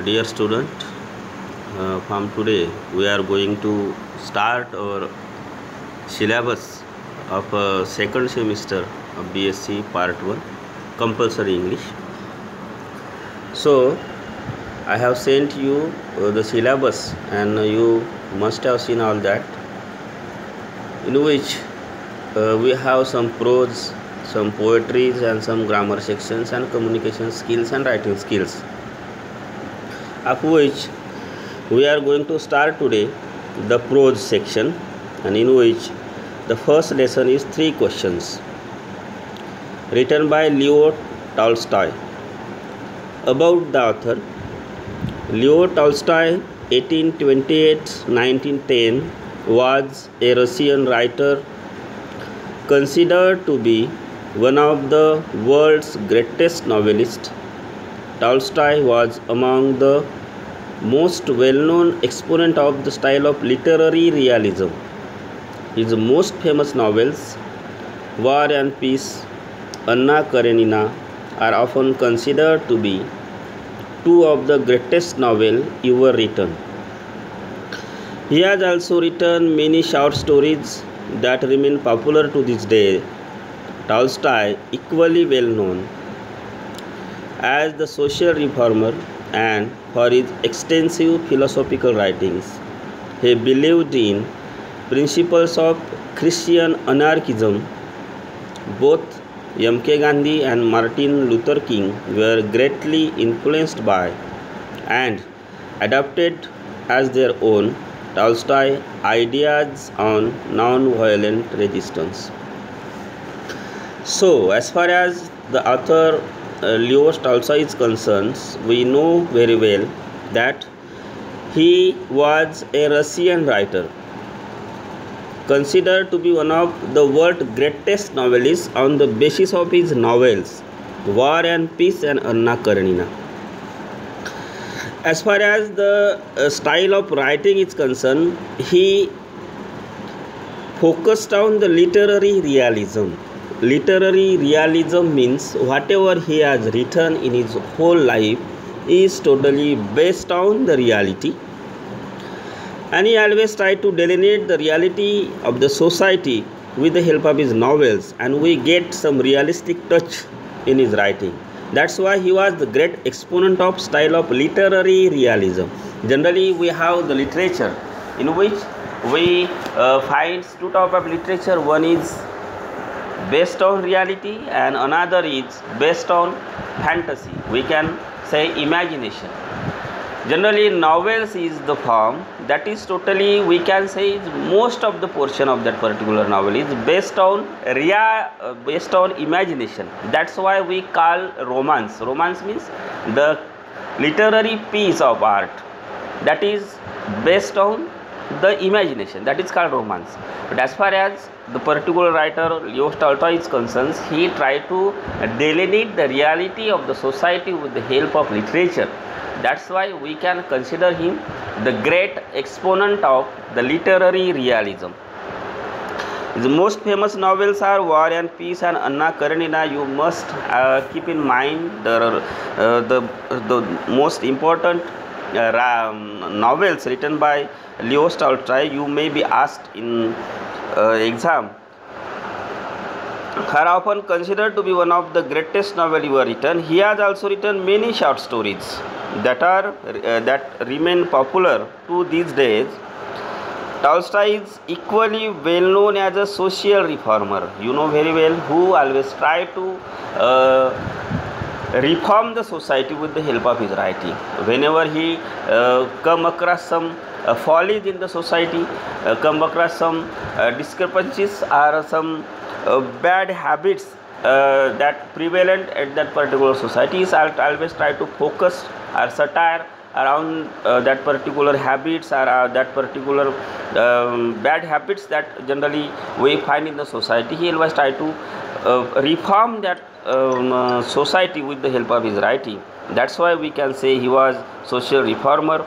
Dear student, from today we are going to start our syllabus of second semester of BSc Part 1 Compulsory English. So, I have sent you the syllabus and you must have seen all that, in which we have some prose, some poetries and some grammar sections and communication skills and writing skills, of which we are going to start today the prose section, and in which the first lesson is 3 questions written by Leo Tolstoy. About the author: Leo Tolstoy, 1828-1910, was a Russian writer considered to be one of the world's greatest novelists. Tolstoy was among the most well-known exponent of the style of literary realism. His most famous novels, War and Peace, Anna Karenina, are often considered to be 2 of the greatest novels ever written. He has also written many short stories that remain popular to this day. Tolstoy, equally well known as the social reformer and for his extensive philosophical writings. He believed in principles of Christian anarchism. Both M.K. Gandhi and Martin Luther King were greatly influenced by and adopted as their own Tolstoy ideas on non-violent resistance. So, as far as the author Leo Tolstoy is concerned, we know very well that he was a Russian writer considered to be one of the world's greatest novelists on the basis of his novels War and Peace and Anna Karenina. As far as the style of writing is concerned, he focused on the literary realism. Literary realism means whatever he has written in his whole life is totally based on the reality, and he always tried to delineate the reality of the society with the help of his novels, and we get some realistic touch in his writing. That's why he was the great exponent of style of literary realism. Generally, we have the literature in which we find 2 types of literature. One is based on reality and another is based on fantasy. We can say imagination. Generally, novels is the form that is totally, we can say, is most of the portion of that particular novel is based on imagination. That's why we call romance. Romance means the literary piece of art that is based on the imagination. That is called romance. But as far as the particular writer Leo Tolstoy is concerned, he tried to delineate the reality of the society with the help of literature. That's why we can consider him the great exponent of the literary realism. His most famous novels are War and Peace and Anna Karenina. You must keep in mind the most important novels written by Leo Tolstoy. You may be asked in exam. Are often considered to be one of the greatest novels ever written. He has also written many short stories that remain popular to these days. Tolstoy is equally well known as a social reformer. You know very well, who always try to reform the society with the help of his writing. Whenever he come across some follies in the society, come across some discrepancies or some bad habits that prevalent at that particular society, is always try to focus or satire around that particular habits or that particular bad habits that generally we find in the society. He always try to reform that society with the help of his writing. That's why we can say he was social reformer.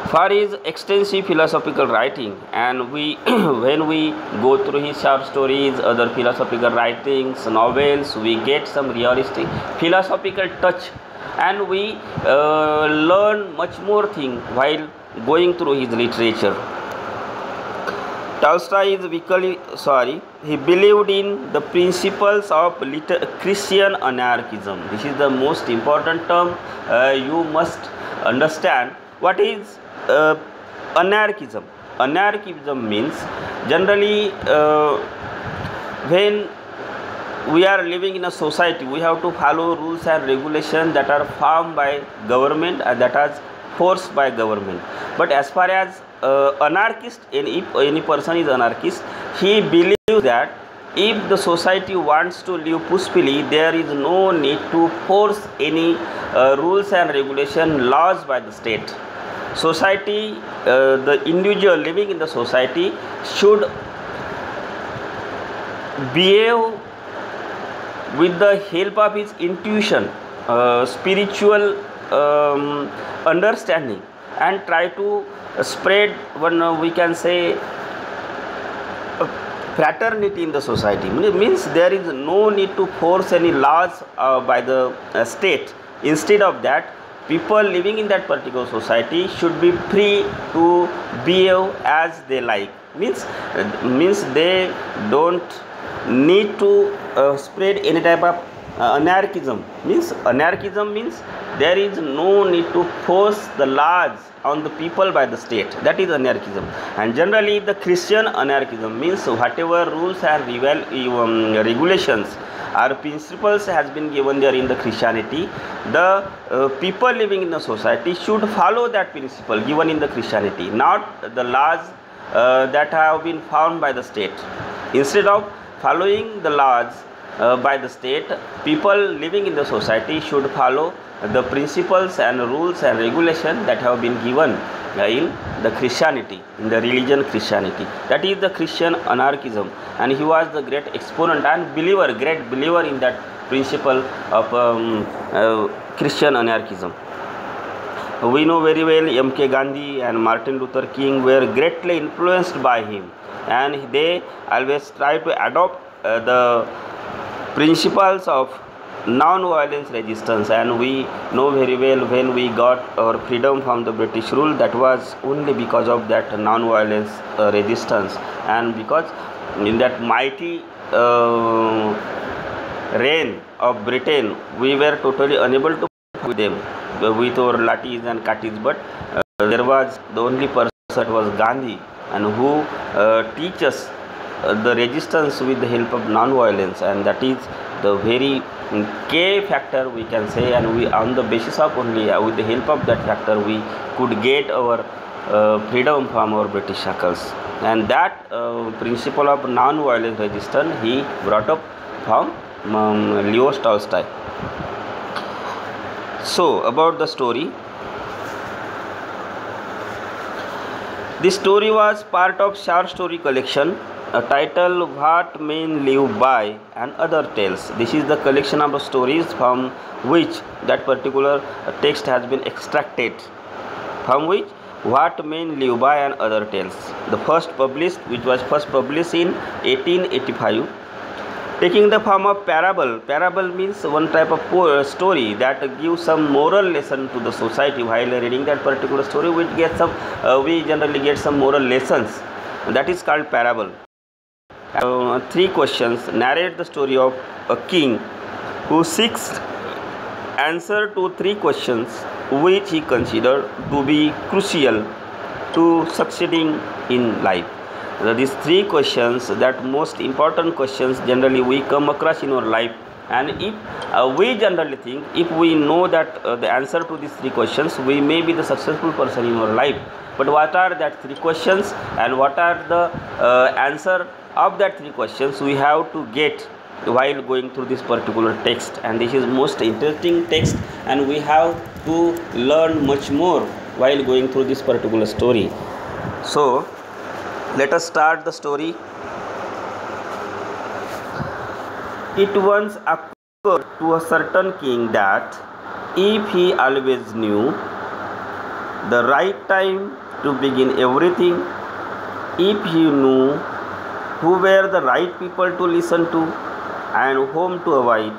For his extensive philosophical writing, and we when we go through his short stories, other philosophical writings, novels, we get some realistic philosophical touch and we learn much more thing while going through his literature. Tolstoy is he believed in the principles of Christian anarchism. This is the most important term. You must understand what is anarchism. Anarchism means generally when we are living in a society, we have to follow rules and regulations that are formed by government and that are forced by government. But as far as anarchist, if any person is anarchist, he believes that if the society wants to live peacefully, there is no need to force any rules and regulation laws by the state. Society, the individual living in the society should behave with the help of his intuition, spiritual understanding, and try to spread one we can say fraternity in the society. Means there is no need to force any laws by the state. Instead of that, people living in that particular society should be free to behave as they like. Means they don't need to spread any type of anarchism. Anarchism means there is no need to force the laws on the people by the state. That is anarchism. And generally the Christian anarchism means whatever rules and regulations or principles has been given there in the Christianity, the people living in the society should follow that principle given in the Christianity, not the laws that have been found by the state. Instead of following the laws by the state, people living in the society should follow the principles and rules and regulations that have been given in the Christianity, in the religion Christianity. That is the Christian anarchism, and he was the great exponent and great believer in that principle of Christian anarchism. We know very well M.K. Gandhi and Martin Luther King were greatly influenced by him, and they always try to adopt the principles of non-violence resistance. And we know very well when we got our freedom from the British rule, that was only because of that non-violence resistance, and because in that mighty reign of Britain we were totally unable to fight with them with our lathis and katis, but there was the only person that was Gandhi, and who teaches the resistance with the help of non-violence, and that is the very K factor we can say, and we on the basis of only with the help of that factor we could get our freedom from our British shackles. And that principle of non-violent resistance he brought up from Leo Tolstoy. So about the story, this story was part of short story collection titled What Men Live By and Other Tales. This is the collection of stories from which that particular text has been extracted, from which What Men Live By and Other Tales, the first published, which was first published in 1885, taking the form of parable. Parable means one type of story that gives some moral lesson to the society. While reading that particular story, we generally get some moral lessons. That is called parable. Three questions narrate the story of a king who seeks answer to three questions which he considered to be crucial to succeeding in life. These three questions, that most important questions generally we come across in our life, and if we generally think, if we know that the answer to these three questions, we may be the successful person in our life. But what are that three questions, and what are the answer of that three questions we have to get while going through this particular text. And this is most interesting text, and we have to learn much more while going through this particular story. So let us start the story. It once occurred to a certain king that if he always knew the right time to begin everything, if he knew who were the right people to listen to and whom to avoid,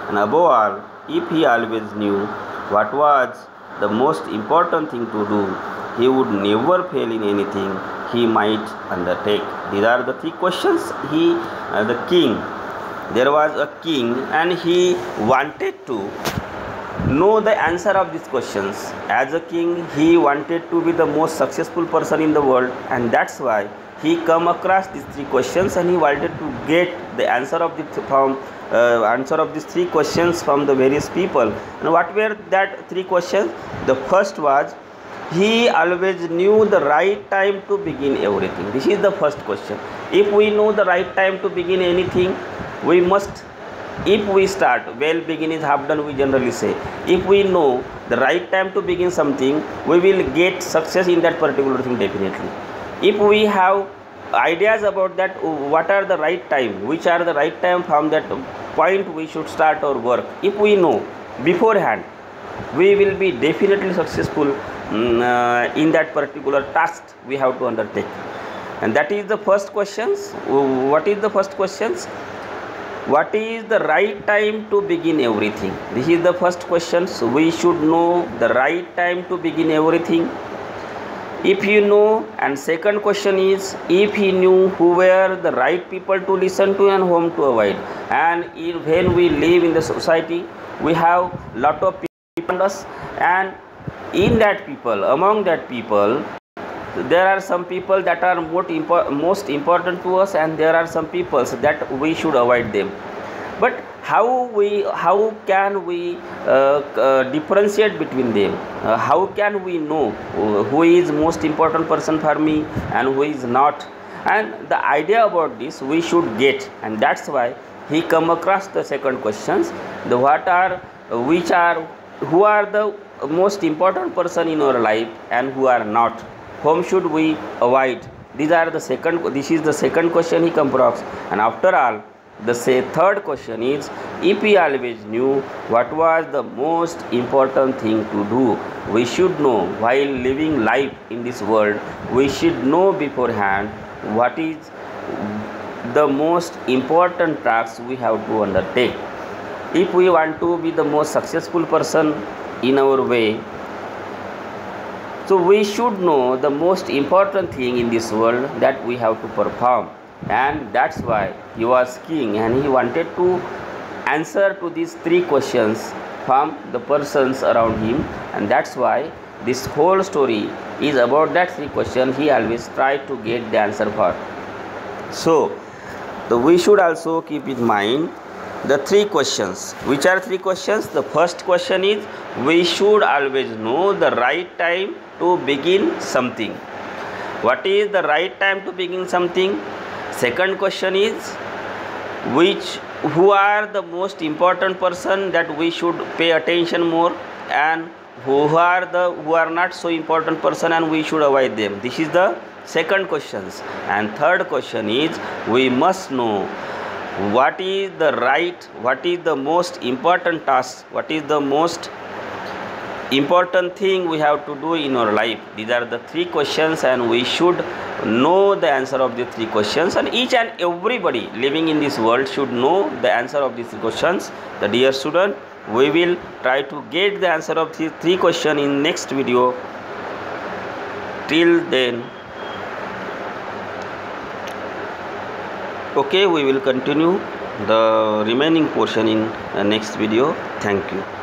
and above all, if he always knew what was the most important thing to do, he would never fail in anything he might undertake. These are the three questions. The king, there was a king and he wanted to know the answer of these questions. As a king, he wanted to be the most successful person in the world, and that's why he come across these three questions and he wanted to get the answer of these three questions from the various people. And what were that three questions? The first was, he always knew the right time to begin everything. This is the first question. If we know the right time to begin anything, we must, if we start, well, begin is half done, we generally say. If we know the right time to begin something, we will get success in that particular thing definitely. If we have ideas about that, what are the right time, which are the right time from that point we should start our work, if we know beforehand, we will be definitely successful in that particular task we have to undertake. And that is the first questions. What is the first questions? What is the right time to begin everything? This is the first question. So we should know the right time to begin everything. If you know, and second question is, if he knew who were the right people to listen to and whom to avoid. And when we live in the society, we have lot of people around us, and in that people, among that people, there are some people that are most important to us, and there are some people that we should avoid them. But how can we differentiate between them? How can we know who is most important person for me and who is not? And the idea about this we should get, and that's why he come across the second questions. The who are the most important person in our life and who are not? Whom should we avoid? This is the second question he comes across. And after all, the third question is, if he always knew what was the most important thing to do. We should know, while living life in this world, we should know beforehand what is the most important task we have to undertake. If we want to be the most successful person in our way, so we should know the most important thing in this world that we have to perform. And that's why he was king and he wanted to answer to these three questions from the persons around him, and that's why this whole story is about that three questions he always tried to get the answer for. So we should also keep in mind the three questions. Which are three questions? The first question is, we should always know the right time to begin something. What is the right time to begin something? Second question is, who are the most important person that we should pay attention more, and who are not so important person and we should avoid them. This is the second questions. And third question is, we must know what is the most important task, what is the most important thing we have to do in our life. These are the three questions, and we should know the answer of the three questions, and each and everybody living in this world should know the answer of these questions. The dear student, we will try to get the answer of these three questions in next video. Till then, okay, we will continue the remaining portion in next video. Thank you.